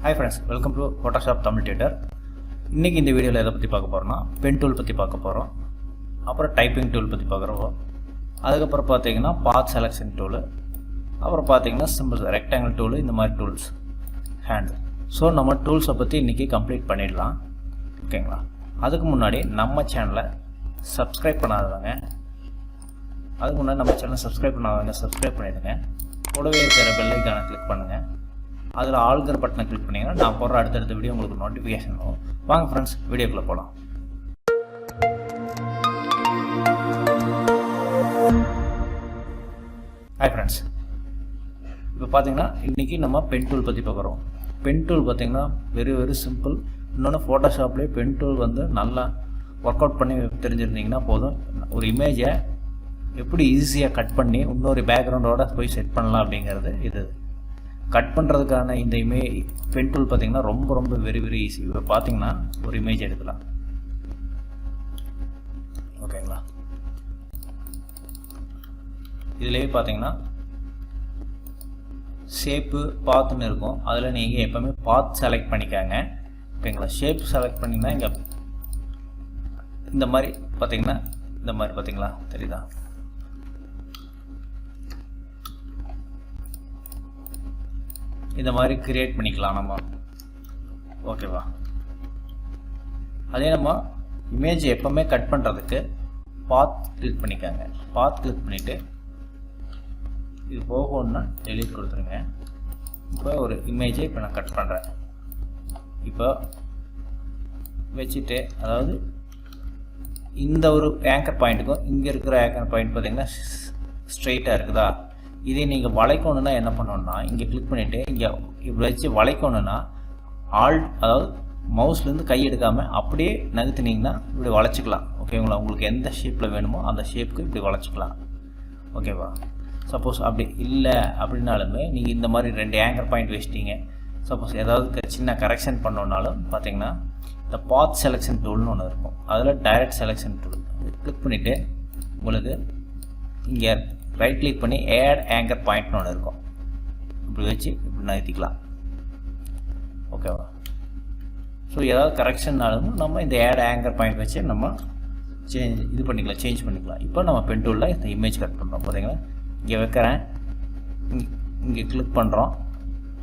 Hi friends, welcome to Photoshop Tamil Tutor. இன்னைக்கு இந்த வீடியோல எதை பத்தி பார்க்க போறோம்னா pen tool பத்தி பார்க்க போறோம். அப்புறம் typing tool பத்தி பார்க்கறோம். அதுக்கு அப்புறம் பாத்தீங்கன்னா path selection tool. அப்புறம் பாத்தீங்கன்னா simple rectangle tool இந்த மாதிரி tools. hand. சோ நம்ம tools பத்தி இன்னைக்கு கம்ப்ளீட் பண்ணிடலாம். ஓகேங்களா? அதுக்கு முன்னாடி நம்ம சேனலை subscribe பண்ணாதவங்க அதுக்கு முன்னாடி நம்ம சேனலை subscribe பண்ணாதவங்க subscribe பண்ணிடுங்க. கூடவே இருக்கிற பெல் ஐகானை கிளிக் பண்ணுங்க. அதில் ஆல்கிற பட்டனை கிளிக் பண்ணிங்கன்னா நான் போடுற அடுத்தடுத்த வீடியோ உங்களுக்கு நோட்டிஃபிகேஷன் வரும். வாங்க ஃப்ரெண்ட்ஸ் வீடியோக்குள்ளே போகலாம். ஹாய் ஃப்ரெண்ட்ஸ், இப்போ பார்த்தீங்கன்னா இன்றைக்கி நம்ம பென் டூல் பற்றி பார்க்குறோம். பென் டூல் பார்த்தீங்கன்னா வெரி சிம்பிள். இன்னொன்று ஃபோட்டோஷாப்லேயே பென் டூல் வந்து நல்லா ஒர்க் அவுட் பண்ணி தெரிஞ்சிருந்தீங்கன்னா போதும். ஒரு இமேஜை எப்படி ஈஸியாக கட் பண்ணி இன்னொரு பேக்ரவுண்டோட போய் செட் பண்ணலாம் அப்படிங்கிறது இது. கட் பண்ணுறதுக்கான இந்த பென் டூல் பார்த்தீங்கன்னா ரொம்ப வெரி ஈஸி. இப்போ பார்த்தீங்கன்னா ஒரு இமேஜ் எடுக்கலாம். ஓகேங்களா? இதுலேயே பார்த்தீங்கன்னா ஷேப்பு பாத்துன்னு இருக்கும். அதில் நீங்கள் எப்போவுமே பாத் செலக்ட் பண்ணிக்காங்க. ஓகேங்களா? ஷேப் செலக்ட் பண்ணிங்கன்னா இங்கே இந்த மாதிரி பார்த்தீங்கன்னா இந்த மாதிரி பார்த்தீங்களா தெரியுதா? இந்த மாதிரி கிரியேட் பண்ணிக்கலாம் நம்ம. ஓகேவா? அதே நம்ம இமேஜ் எப்பவுமே கட் பண்ணுறதுக்கு பாத் கிளிக் பண்ணிக்காங்க. பாத் கிளிக் பண்ணிவிட்டு இது போகணும்னா டெலீட் கொடுத்துருங்க. இப்போ ஒரு இமேஜை இப்போ நான் கட் பண்ணுறேன். இப்போ வச்சுட்டு அதாவது இந்த ஒரு ஆங்கர் பாயிண்ட்டுக்கும் இங்கே இருக்கிற ஆங்கர் பாயிண்ட் பார்த்தீங்கன்னா ஸ்ட்ரெயிட்டாக இருக்குதா? இதே நீங்கள் வளைக்கணுன்னா என்ன பண்ணணும்னா இங்கே கிளிக் பண்ணிவிட்டு இங்கே இப்படி வச்சு வளைக்கணுன்னா அதாவது மவுஸ்லேருந்து கை எடுக்காமல் அப்படியே நகர்த்தினீங்கன்னா இப்படி வளைச்சிக்கலாம். ஓகேங்களா? உங்களுக்கு எந்த ஷேப்பில் வேணுமோ அந்த ஷேப்புக்கு இப்படி வளைச்சிக்கலாம். ஓகேவா? சப்போஸ் அப்படி இல்லை அப்படின்னாலுமே நீங்கள் இந்த மாதிரி 2 ஆங்கர் பாயிண்ட் வச்சிட்டீங்க. சப்போஸ் ஏதாவது சின்ன கரெக்ஷன் பண்ணோன்னாலும் பார்த்தீங்கன்னா இந்த பாத் செலெக்ஷன் டூல்னு ஒன்று இருக்கும். அதில் டைரக்ட் செலெக்ஷன் டூல் கிளிக் பண்ணிவிட்டு உங்களுக்கு இங்கே ரைட் கிளிக் பண்ணி ஆட் ஆங்கர் பாயிண்ட்னு ஒன்று இருக்கும். இப்படி வச்சு இப்படி நகர்த்திக்கலாம். ஓகேவா? ஸோ ஏதாவது கரெக்ஷன்னாலும் நம்ம இந்த ஆட் ஆங்கர் பாயிண்ட் வச்சு நம்ம சேஞ்ச் பண்ணிக்கலாம். இப்போ நம்ம பென் டூலில் இந்த இமேஜ் கட் பண்ணுறோம். பார்த்தீங்கன்னா இங்கே வைக்கிறேன், இங்கே கிளிக் பண்ணுறோம்.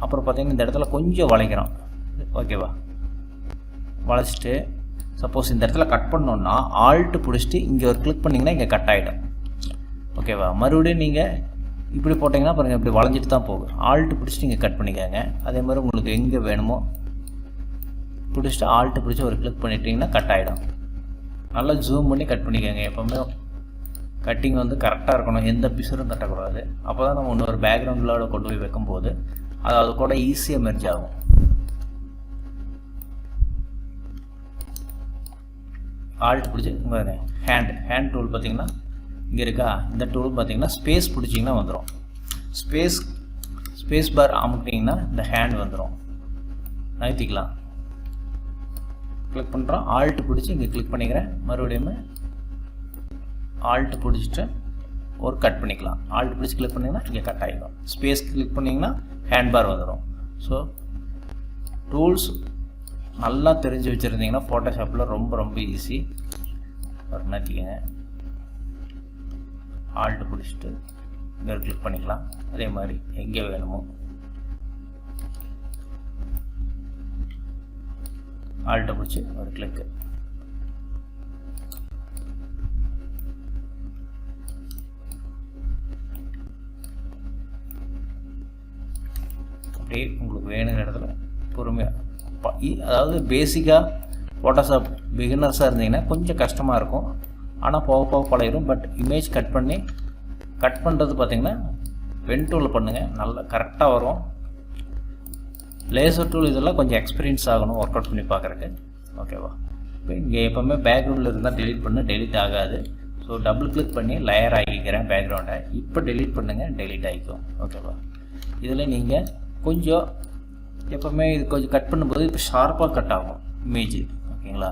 அப்புறம் பார்த்தீங்கன்னா இந்த இடத்துல கொஞ்சம் வளைக்கிறோம். ஓகேவா? வளைச்சிட்டு சப்போஸ் இந்த இடத்துல கட் பண்ணோன்னா ஆல்ட்டு பிடிச்சிட்டு இங்கே ஒரு கிளிக் பண்ணிங்கன்னா இங்கே கட் ஆகிடும். ஓகேவா? மறுபடியும் நீங்கள் இப்படி போட்டிங்கன்னா பாருங்கள் இப்படி வளைஞ்சிட்டு தான் போகும். ஆல்ட்டு பிடிச்சிட்டு இங்கே கட் பண்ணிக்கோங்க. அதே மாதிரி உங்களுக்கு எங்கே வேணுமோ பிடிச்சிட்டு ஆல்ட்டு பிடிச்சி ஒரு கிளிக் பண்ணிட்டீங்கன்னா கட் ஆகிடும். நல்லா ஜூம் பண்ணி கட் பண்ணிக்கோங்க. எப்போவுமே கட்டிங் வந்து கரெக்டாக இருக்கணும், எந்த பிசரும் தட்டக்கூடாது. அப்போ தான் நம்ம இன்னொரு பேக்ரவுண்டோட கொண்டு போய் வைக்கும்போது அது கூட ஈஸியாக மெர்ஜ் ஆகும். ஆல்ட்டு பிடிச்சி ஹேண்ட் டூல் பார்த்தீங்கன்னா இங்கே இருக்கா? இந்த டூல் பார்த்தீங்கன்னா ஸ்பேஸ் பிடிச்சிங்கன்னா வந்துடும். ஸ்பேஸ் பார் அமுக்கிட்டிங்கன்னா இந்த ஹேண்ட் வந்துடும். நகர்த்திக்கலாம். கிளிக் பண்ணுறோம். ஆல்ட்டு பிடிச்சி இங்கே கிளிக் பண்ணிக்கிறேன். மறுபடியும் ஆல்ட்டு பிடிச்சிட்டு ஒரு கட் பண்ணிக்கலாம். ஆல்ட்டு பிடிச்சி கிளிக் பண்ணிங்கன்னா இங்கே கட் ஆகிடும். ஸ்பேஸ் கிளிக் பண்ணிங்கன்னா ஹேண்ட் பார் வந்துடும். ஸோ டூல்ஸ் நல்லா தெரிஞ்சு வச்சுருந்தீங்கன்னா ஃபோட்டோஷாப்பில் ரொம்ப ஈஸி. நகர்த்திக்கங்க. ஆல்ட்டு பிடிச்சிட்டு இங்கே கிளிக் பண்ணிக்கலாம். அதே மாதிரி எங்கே வேணுமோ ஆல்ட்டை பிடிச்சி ஒரு கிளிக்கு. அப்படியே உங்களுக்கு வேணுங்கிற இடத்துல பொறுமையாக அதாவது பேசிக்காக ஃபோட்டோஷாப் பிகினர்ஸாக இருந்தீங்கன்னா கொஞ்சம் கஷ்டமாக இருக்கும். ஆனால் போக பழகிடும். பட் இமேஜ் கட் பண்ணுறது பார்த்தீங்கன்னா பென் டூலில் பண்ணுங்கள், நல்லா கரெக்டாக வரும். லேசர் டூல் இதெல்லாம் கொஞ்சம் எக்ஸ்பீரியன்ஸ் ஆகணும் ஒர்க் அவுட் பண்ணி பார்க்குறக்கு. ஓகேவா? இப்போ இங்கே எப்போவுமே பேக்ரவுண்டில் இருந்தால் டெலீட் ஆகாது. ஸோ டபுள் கிளிக் பண்ணி லேயர் ஆகிக்கிறேன் பேக்ரவுண்டை. இப்போ டெலீட் பண்ணுங்கள், டெலீட் ஆகிக்கும். ஓகேவா? இதில் நீங்கள் கொஞ்சம் எப்போவுமே இது கொஞ்சம் கட் பண்ணும்போது இப்போ ஷார்ப்பாக கட் ஆகும் இமேஜ். ஓகேங்களா?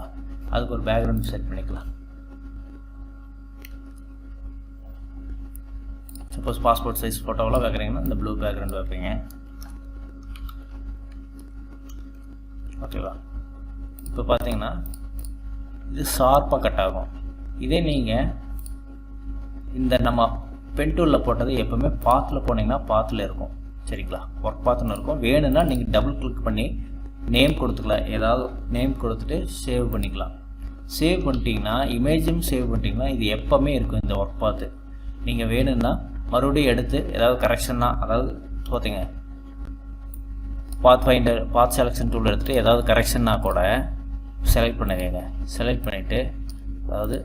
அதுக்கு ஒரு பேக்ரவுண்ட் செட் பண்ணிக்கலாம். சப்போஸ் பாஸ்போர்ட் சைஸ் ஃபோட்டோவெல்லாம் வைக்கிறீங்கன்னா இந்த ப்ளூ பேக்ரவுண்ட் வைப்பீங்க. ஓகேவா. இப்போ பார்த்தீங்கன்னா இது ஷார்ப்பாக கட் ஆகும். இதே நீங்கள் இந்த நம்ம பென் டூலில் போட்டது எப்போவுமே பாத்தில் போனீங்கன்னா பாத்தில் இருக்கும். சரிங்களா, ஒர்க் பாத்துன்னு இருக்கும். வேணும்னா நீங்கள் டபுள் கிளிக் பண்ணி நேம் கொடுத்துக்கலாம். ஏதாவது நேம் கொடுத்துட்டு சேவ் பண்ணிக்கலாம். சேவ் பண்ணிட்டீங்கன்னா இமேஜும் சேவ் பண்ணிட்டீங்கன்னா இது எப்போவுமே இருக்கும் இந்த ஒர்க் பாத்து. நீங்கள் வேணும்னா மறுபடியும் எடுத்து ஏதாவது கரெக்ஷன்னா, அதாவது பார்த்தீங்க பாத் ஃபைண்டர் பாத் செலெக்ஷன் டூல் எடுத்துகிட்டு ஏதாவது கரெக்ஷன்னா கூட செலக்ட் பண்ணுவீங்க. செலக்ட் பண்ணிவிட்டு அதாவது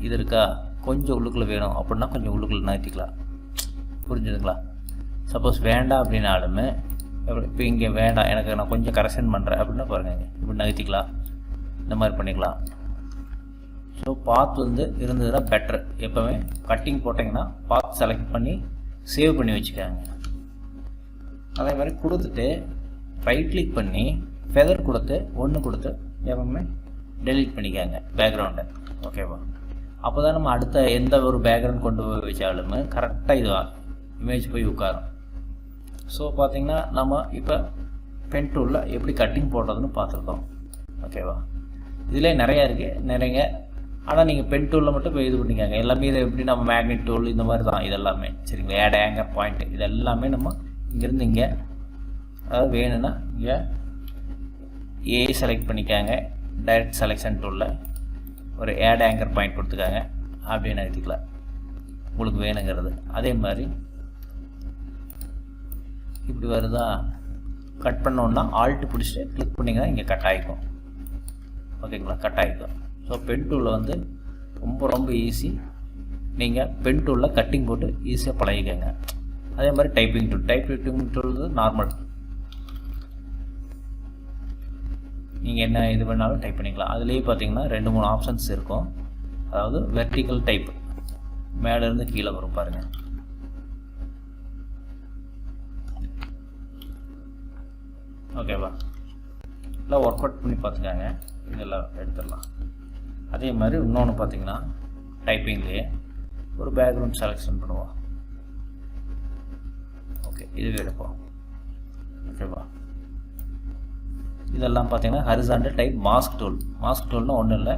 இது இருக்கா கொஞ்சம் உள்ளுக்குள்ளே வேணும் அப்படின்னா கொஞ்சம் உள்ளுக்குள்ளே நகர்த்திக்கலாம். புரிஞ்சுதுங்களா. சப்போஸ் வேண்டாம் அப்படின்னாலுமே இப்போ இங்கே வேண்டாம் எனக்கு நான் கொஞ்சம் கரெக்ஷன் பண்ணுறேன் அப்படின்னா பாருங்கள் இப்படி நகர்த்திக்கலாம். இந்த மாதிரி பண்ணிக்கலாம். ஸோ பாத் வந்து இருந்ததுன்னா பெட்டர். எப்போவுமே கட்டிங் போட்டிங்கன்னா பாத் செலக்ட் பண்ணி சேவ் பண்ணி வச்சுக்காங்க. அதே மாதிரி கொடுத்துட்டு ரைட் கிளிக் பண்ணி ஃபெதர் கொடுத்து ஒன்று கொடுத்து எப்பவுமே டெலீட் பண்ணிக்காங்க பேக்ரவுண்டை. ஓகேவா. அப்போ தான் நம்ம அடுத்த எந்த ஒரு பேக்ரவுண்ட் கொண்டு போய் வச்சாலுமே கரெக்டாக இது இமேஜ் போய் உட்காரும். ஸோ பார்த்திங்கன்னா நம்ம இப்போ பென் டூலில் எப்படி கட்டிங் போடுறதுன்னு பார்த்துருக்கோம். ஓகேவா. இதில் நிறையா இருக்குது நிறைய. ஆனால் நீங்கள் பென் டூலில் மட்டும் இப்போ இது பண்ணிக்காங்க. எல்லாமே இதை எப்படி நம்ம மேக்னெட் டூல் இந்த மாதிரி தான் இதெல்லாமே. சரிங்களா. ஆட் ஆங்கர் பாயிண்ட் இது எல்லாமே நம்ம இங்கேருந்து இங்கே அதாவது வேணும்னா இங்கே ஏ செலக்ட் பண்ணிக்காங்க. டைரக்ட் செலெக்ஷன் டூலில் ஒரு ஆட் ஆங்கர் பாயிண்ட் கொடுத்துக்காங்க. அப்படின்னு எடுத்துக்கலாம் உங்களுக்கு வேணுங்கிறது. அதே மாதிரி இப்படி வருதா கட் பண்ணோன்னா ஆல்ட்டு பிடிச்சிட்டு கிளிக் பண்ணிங்கன்னா இங்கே கட் ஆகிக்கும். ஓகேங்களா. கட் ஆகிக்கும். ஸோ பென் டூலில் வந்து ரொம்ப ரொம்ப ஈஸி. நீங்கள் பென் டூலில் கட்டிங் போட்டு ஈஸியாக பழகிக்கங்க. அதே மாதிரி டைப்பிங் டூல் வந்து நார்மல் நீங்கள் என்ன இது பண்ணாலும் டைப் பண்ணிக்கலாம். அதுலேயே பார்த்தீங்கன்னா 2-3 ஆப்ஷன்ஸ் இருக்கும். அதாவது வெர்டிக்கல் டைப் மேலேருந்து கீழே வரும் பாருங்கள். ஓகேவா. எல்லாம் ஒர்க் அவுட் பண்ணி பார்த்துக்காங்க. இதெல்லாம் எடுத்துடலாம். அதே மாதிரி இன்னொன்று பார்த்தீங்கன்னா டைப்பிங்லேயே ஒரு பேக்ரவுண்ட் செலெக்ஷன் பண்ணுவோம். ஓகே இதுவே எடுப்போம். ஓகேவா. இதெல்லாம் பார்த்தீங்கன்னா ஹரிசாண்டல் டைப் மாஸ்க் டூல்னால் ஒன்றும் இல்லை,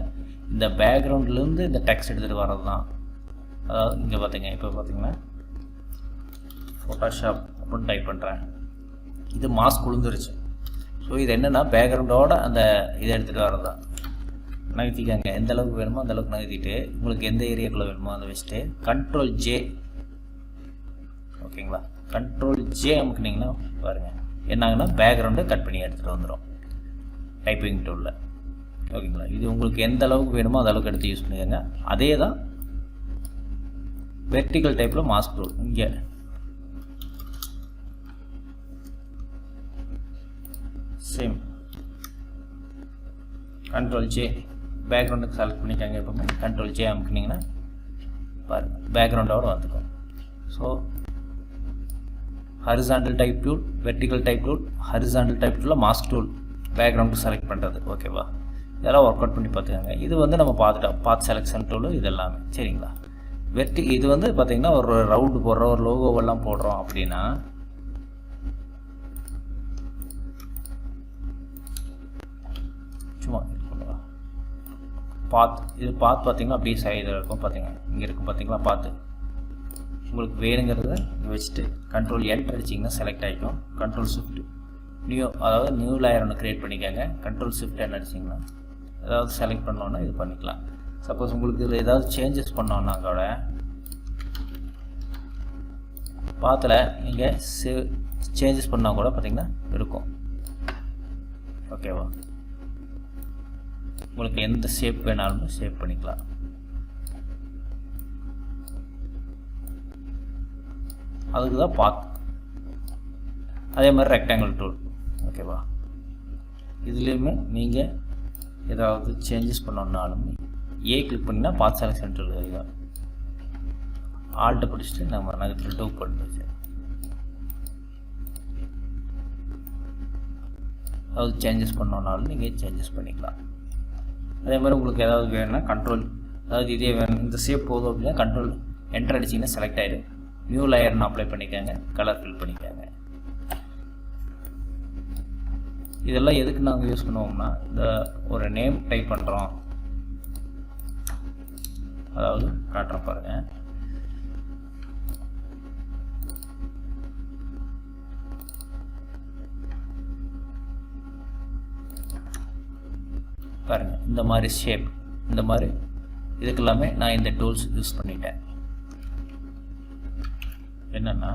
இந்த பேக்ரவுண்ட்லேருந்து இந்த டெக்ஸ்ட் எடுத்துகிட்டு வர்றது தான். அதாவது இங்கே பார்த்தீங்க இப்போ பார்த்தீங்கன்னா ஃபோட்டோஷாப் அப்படின்னு டைப் பண்ணுறேன். இது மாஸ்க் விழுந்துருச்சு. ஸோ இது என்னென்னா பேக்ரவுண்டோட அந்த இதை எடுத்துகிட்டு வர்றது தான். நகர்த்திக்காங்க. எந்த அளவுக்கு வேணுமோ அந்த அளவுக்கு நகர்த்திட்டு உங்களுக்கு எந்த ஏரியாக்குள்ளே வேணுமோ அதை வச்சுட்டு கண்ட்ரோல் ஜே. ஓகேங்களா. கண்ட்ரோல் ஜே அமுக்குனிங்கன்னா பாருங்கள் என்னாங்கன்னா பேக்ரவுண்டை கட் பண்ணி எடுத்துகிட்டு வந்துடும் டைப்பிங் டூலில். ஓகேங்களா. இது உங்களுக்கு எந்த அளவுக்கு வேணுமோ அந்த அளவுக்கு எடுத்து யூஸ் பண்ணிக்கோங்க. அதே தான் வெர்டிக்கல் டைப்பில் மாஸ்க் டூல். இங்கே சேம் கண்ட்ரோல் ஜே பேக்ரவுண்டுக்கு செலக்ட் பண்ணிக்காங்க. எப்போவுமே கண்ட்ரோல் ஜே அமுக்குனிங்கன்னா பாருங்கள் பேக்ரவுண்டோடு வந்துக்கும். So horizontal type tool, vertical type tool, horizontal type டூலில் மாஸ்க் டூல் பேக்ரவுண்டு செலக்ட் பண்ணுறது. ஓகேவா. இதெல்லாம் ஒர்க் அவுட் பண்ணி பார்த்துக்கோங்க. இது வந்து நம்ம பார்த்துட்டோம் பாத் செலெக்ஷன் டூலு இது எல்லாமே. சரிங்களா. இது வந்து பார்த்திங்கன்னா ஒரு ரவுண்டு போடுறோம், ஒரு லோகோவெல்லாம் போடுறோம் அப்படின்னா சும்மா பாத் இது பார்த்திங்கன்னா அப்படியே சைடில் இருக்கும். பார்த்திங்க இங்கே இருக்கும் பார்த்திங்களா பாத்து. உங்களுக்கு வேணுங்கிறத வச்சுட்டு கண்ட்ரோல் என்டர் அடிச்சிங்கன்னா செலக்ட் ஆகிக்கும். கண்ட்ரோல் ஷிஃப்ட் நியூ அதாவது நியூ லேயர் ஒன்று க்ரியேட் பண்ணிக்கோங்க. கண்ட்ரோல் ஷிஃப்ட் என்ன அடிச்சிங்கன்னா ஏதாவது செலக்ட் பண்ணோன்னா இது பண்ணிக்கலாம். சப்போஸ் உங்களுக்கு இதில் ஏதாவது சேஞ்சஸ் பண்ணோன்னா கூட பாத்தில் நீங்கள் சேஞ்சஸ் பண்ணால் கூட பார்த்திங்கன்னா இருக்கும். ஓகேவா. உங்களுக்கு எந்த ஷேப் வேணாலும் ஷேப் பண்ணிக்கலாம். அதுக்கு தான் பாத். அதே மாதிரி ரெக்டாங்கிள் டூல். ஓகேவா. இதுலேயுமே நீங்கள் ஏதாவது சேஞ்சஸ் பண்ணோன்னாலும் ஏ கிளிக் பண்ணிங்கன்னா பாத் செலெக்ஷன் டூல் இதுதான். ஆல்ட்டை பிடிச்சிட்டு நம்ம நகத்தில் டூ பண்ணிச்சு. அதாவது சேஞ்சஸ் பண்ணோன்னாலும் நீங்கள் சேஞ்சஸ் பண்ணிக்கலாம். அதே மாதிரி உங்களுக்கு ஏதாவது வேணும்னா கண்ட்ரோல் அதாவது இதே வேணும் இந்த ஷேப் போதும் அப்படின்னா கண்ட்ரோல் என்டர் அடிச்சிங்கன்னா செலக்ட் ஆகிடும். நியூ லேயர்னு அப்ளை பண்ணிக்கோங்க. கலர் ஃபில் பண்ணிக்கோங்க. இதெல்லாம் எதுக்கு நாங்கள் யூஸ் பண்ணுவோம்னா, இந்த ஒரு நேம் டைப் பண்ணுறோம், அதாவது காட்டுறேன் பாருங்கள். பாருங்கள், இந்த மாதிரி ஷேப், இந்த மாதிரி இதுக்கெல்லாமே நான் இந்த டூல்ஸ் யூஸ் பண்ணிட்டேன். என்னென்னா,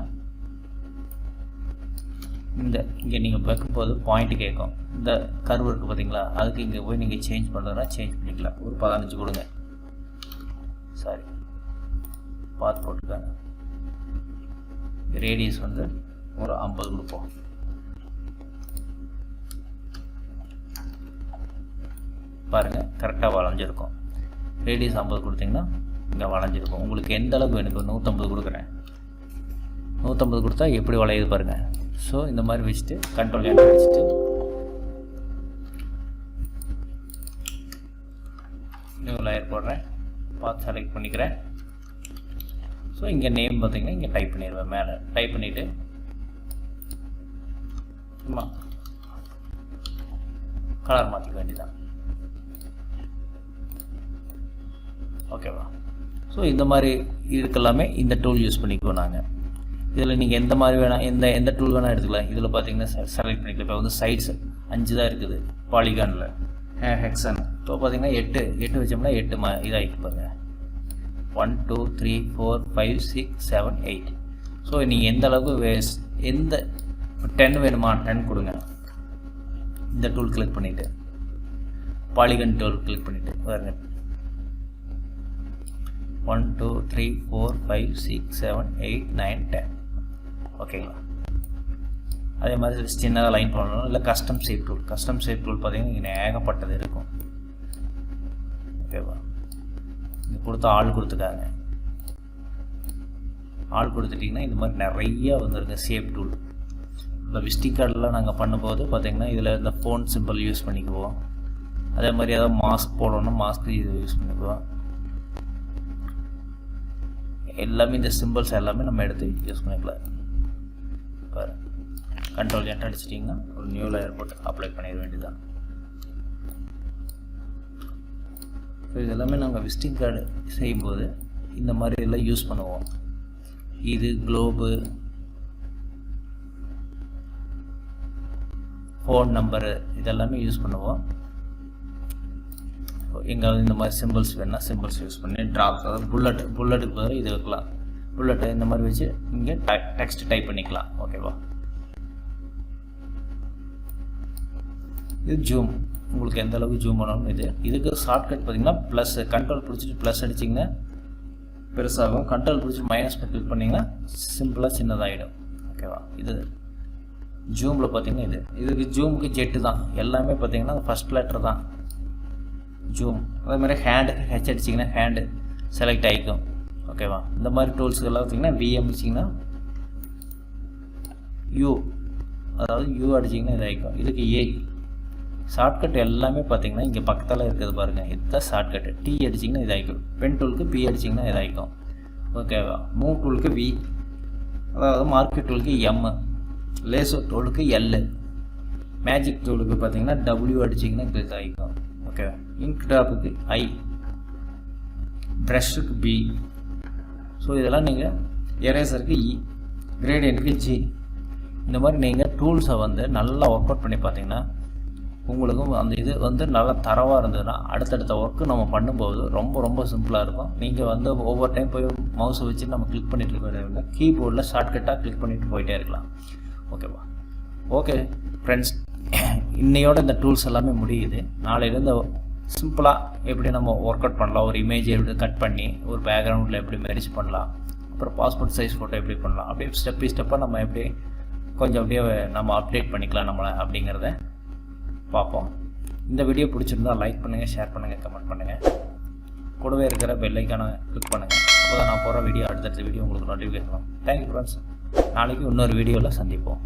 இங்கே நீங்கள் வைக்கும்போது பாயிண்ட் கேட்கும். இந்த கர்வ் இருக்குது பார்த்தீங்களா, அதுக்கு இங்கே போய் நீங்கள் சேஞ்ச் பண்ணுறதுனா சேஞ்ச் பண்ணிக்கலாம். ஒரு 15 கொடுங்க, சாரி பார்த்து போட்டுக்காங்க. ரேடியஸ் வந்து ஒரு 50 கொடுப்போம். பாருங்கள், கரெக்டாக வளைஞ்சிருக்கும். ரேடியஸ் 50 கொடுத்தீங்கன்னா இங்கே வளைஞ்சிருக்கும். உங்களுக்கு எந்த அளவுக்கு வேணும், இப்போ 150 கொடுக்குறேன். 150 கொடுத்தா எப்படி வளையுது பாருங்கள். ஸோ இந்த மாதிரி வச்சுட்டு கண்ட்ரோல் என்டர் வச்சுட்டு நியூ லேயர் போடுறேன், பார்த்து செலக்ட் பண்ணிக்கிறேன். ஸோ இங்கே நேம் பார்த்தீங்கன்னா இங்கே டைப் பண்ணிடுவேன். மேலே டைப் பண்ணிவிட்டு சும்மா கலர் மாற்றிக்க வேண்டியதான். ஓகேவா? ஸோ இந்த மாதிரி இதுக்கெல்லாமே இந்த டூல் யூஸ் பண்ணிக்குவோம் நாங்கள். இதில் நீங்கள் எந்த மாதிரி வேணால் எந்த டூல் வேணால் எடுத்துக்கலாம். இதில் பார்த்தீங்கன்னா செலக்ட் பண்ணிக்கலாம். இப்போ வந்து சைட்ஸ் 5 தான் இருக்குது பாலிகானில், ஹெக்ஸன். இப்போ பார்த்தீங்கன்னா 8 வச்சோம்னா 8 இதாகிப்பாங்க. 1 2 3 4 5 6 7 8. ஸோ நீங்கள் எந்த அளவுக்கு எந்த 10 வேணுமா 10 கொடுங்க. இந்த டூல் கிளிக் பண்ணிவிட்டு பாலிகன் டூல் கிளிக் பண்ணிவிட்டு பாருங்க. 1 2 3 4 5 6 7 8 9 10. ஓகேங்களா? அதே மாதிரி சின்னதாக லைன் பண்ணணும். இல்லை custom shape tool. Custom shape tool பார்த்தீங்கன்னா இங்கே ஏகப்பட்டது இருக்கும். ஓகேவா? இங்கே கொடுத்த ஆள் கொடுத்துட்டாங்க. ஆள் கொடுத்துட்டிங்கன்னா இந்த மாதிரி நிறைய வந்துருங்க ஷேப் டூல். இப்போ விசிட்டிங் கார்டெலாம் நாங்கள் பண்ணும்போது பார்த்தீங்கன்னா இதில் இந்த ஃபோன் சிம்பிள் யூஸ் பண்ணிக்குவோம். அதே மாதிரி ஏதாவது மாஸ்க் போடணும்னா மாஸ்க்கு இது யூஸ் பண்ணிக்குவோம். எல்லாமே இந்த சிம்பிள்ஸ் எல்லாமே நம்ம எடுத்து யூஸ் பண்ணிக்கலாம். பாரு, கண்ட்ரோல் என்டர் அடிச்சிட்டிங்கன்னா ஒரு நியூ லேயர் போட்டு அப்ளை பண்ணிட வேண்டியதான். ஸோ இதெல்லாமே நாங்கள் விசிட்டிங் கார்டு செய்யும்போது இந்த மாதிரி எல்லாம் யூஸ் பண்ணுவோம். இது குளோபு, ஃபோன் நம்பரு இதெல்லாமே யூஸ் பண்ணுவோம். எங்காவது இந்த மாதிரி சிம்பிள்ஸ் வேணால் சிம்பிள்ஸ் யூஸ் பண்ணி ட்ராப்ஸ், அதாவது புல்லட்டுக்கு பதில் இது வைக்கலாம். புல்லட்டு இந்த மாதிரி வச்சு இங்கே டெக்ஸ்ட் டைப் பண்ணிக்கலாம். ஓகேவா? இது ஜூம், உங்களுக்கு எந்த அளவுக்கு ஜூம் பண்ணணும். இதுக்கு ஷார்ட்கட் பார்த்தீங்கன்னா ப்ளஸ், கண்ட்ரோல் பிடிச்சிட்டு ப்ளஸ் அடிச்சிங்கன்னா பெருசாகும். கண்ட்ரோல் பிடிச்சி மைனஸ் கிளிக் பண்ணிங்கன்னா சிம்பிளாக சின்னதாகிடும். ஓகேவா? இது ஜூமில் பார்த்தீங்கன்னா இதுக்கு ஜூமுக்கு ஜெட்டு தான். எல்லாமே பார்த்தீங்கன்னா ஃபஸ்ட் லெட்டர் தான் ஜூம். அதே மாதிரி ஹேண்டுக்கு ஹெச் அடிச்சிங்கன்னா ஹேண்டு செலக்ட் ஆகிக்கும். ஓகேவா? இந்த மாதிரி டூல்ஸுக்கெல்லாம் பார்த்திங்கன்னா விஎம் அடிச்சிங்கன்னா யூ, அதாவது யூ அடிச்சிங்கன்னா இதாகிக்கும். இதுக்கு ஏ ஷார்ட்கட் எல்லாமே பார்த்திங்கன்னா இங்கே பக்கத்தில் இருக்கிறது பாருங்கள். இதுதான் ஷார்ட்கட்டு. டி அடிச்சிங்கன்னா இதாகிக்கும். பென் டூலுக்கு பி அடிச்சிங்கன்னா இதாகிக்கும். ஓகேவா? மூவ் டூலுக்கு வி, அதாவது மார்க்கெட் டூலுக்கு எம், லேசர் டூலுக்கு எல், மேஜிக் டூலுக்கு பார்த்திங்கன்னா டபிள்யூ அடிச்சிங்கன்னா இதாகிக்கும். ஓகே. இங்க் ட்ராப்புக்கு ஐ, ப்ரஷ்ஷுக்கு பி. ஸோ இதெல்லாம் நீங்கள் எரேசருக்கு இ, கிரேடியன்ட்டுக்கு ஜி. இந்த மாதிரி நீங்கள் டூல்ஸை வந்து நல்லா ஒர்க் அவுட் பண்ணி பார்த்தீங்கன்னா உங்களுக்கும் அந்த இது வந்து நல்லா தரவாக இருந்ததுன்னா அடுத்தடுத்த ஒர்க்கு நம்ம பண்ணும்போது ரொம்ப ரொம்ப சிம்பிளாக இருக்கும். நீங்கள் வந்து ஒவ்வொரு டைம் போய் மவுஸை வச்சு நம்ம கிளிக் பண்ணிட்டு இருக்க கீபோர்டில் ஷார்ட்கட்டாக கிளிக் பண்ணிட்டு போயிட்டே இருக்கலாம். ஓகேவா? ஓகே ஃப்ரெண்ட்ஸ், இன்னையோட இந்த டூல்ஸ் எல்லாமே முடியுது. நாளையிலேருந்து சிம்பிளாக எப்படி நம்ம ஒர்க் அவுட் பண்ணலாம், ஒரு இமேஜை எப்படி கட் பண்ணி ஒரு பேக்ரவுண்டில் எப்படி மெரிஜ் பண்ணலாம், அப்புறம் பாஸ்போர்ட் சைஸ் ஃபோட்டோ எப்படி பண்ணலாம், அப்படியே ஸ்டெப் பை ஸ்டெப்பாக நம்ம எப்படி கொஞ்சம் அப்படியே நம்ம அப்டேட் பண்ணிக்கலாம் நம்மளை அப்படிங்கிறத பார்ப்போம். இந்த வீடியோ பிடிச்சிருந்தா லைக் பண்ணுங்கள், ஷேர் பண்ணுங்கள், கமெண்ட் பண்ணுங்கள். கூடவே இருக்கிற பெல் ஐக்கானை கிளிக் பண்ணுங்கள். அப்போ தான் நான் போகிற வீடியோ அடுத்தடுத்த வீடியோ உங்களுக்கு நோட்டிஃபிகேஷன் வரும். Thank you friends. நாளைக்கு இன்னொரு வீடியோவில் சந்திப்போம்.